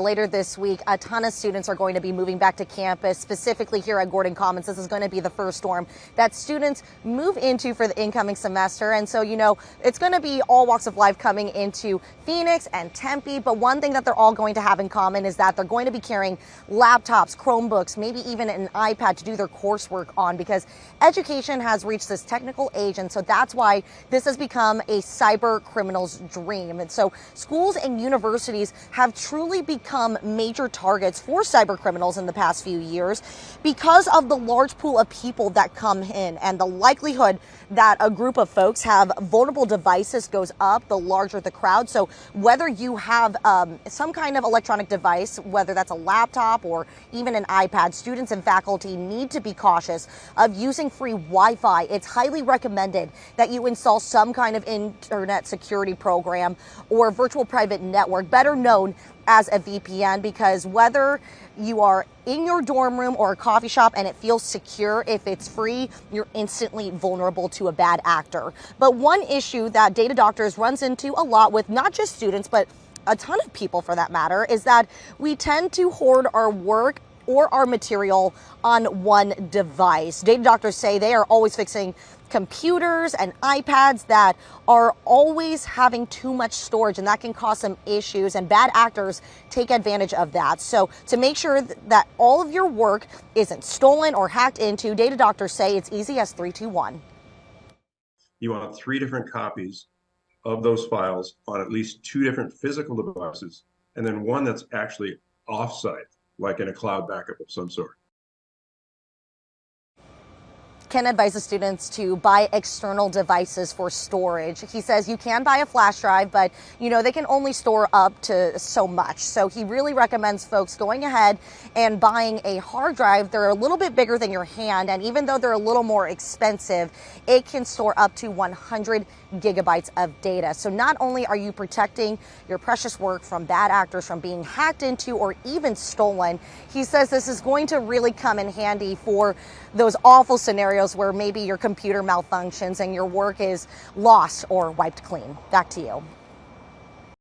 Later this week, a ton of students are going to be moving back to campus, specifically here at Gordon Commons. This is going to be the first dorm that students move into for the incoming semester. And so, it's going to be all walks of life coming into Phoenix and Tempe. But one thing that they're all going to have in common is that they're going to be carrying laptops, Chromebooks, maybe even an iPad to do their coursework on, because education has reached this technical age. And so that's why this has become a cyber criminal's dream. And so schools and universities have truly become major targets for cyber criminals in the past few years because of the large pool of people that come in, and the likelihood that a group of folks have vulnerable devices goes up the larger the crowd. So whether you have some kind of electronic device, whether that's a laptop or even an iPad, students and faculty need to be cautious of using free Wi-Fi. It's highly recommended that you install some kind of internet security program or virtual private network, better known as a VPN, because whether you are in your dorm room or a coffee shop and it feels secure, if it's free, you're instantly vulnerable to a bad actor. But one issue that Data Doctors runs into a lot with not just students, but a ton of people for that matter, is that we tend to hoard our work or our material on one device. Data Doctors say they are always fixing computers and iPads that are always having too much storage, and that can cause some issues, and bad actors take advantage of that. So to make sure that all of your work isn't stolen or hacked into, Data Doctors say it's easy as 3, 2, 1. You want 3 different copies of those files on at least 2 different physical devices, and then one that's actually offsite, like in a cloud backup of some sort. Ken advises students to buy external devices for storage. He says you can buy a flash drive, but they can only store up to so much. So he really recommends folks going ahead and buying a hard drive. They're a little bit bigger than your hand, and even though they're a little more expensive, it can store up to 100 gigabytes of data. So not only are you protecting your precious work from bad actors from being hacked into or even stolen, he says this is going to really come in handy for those awful scenarios where maybe your computer malfunctions and your work is lost or wiped clean. Back to you.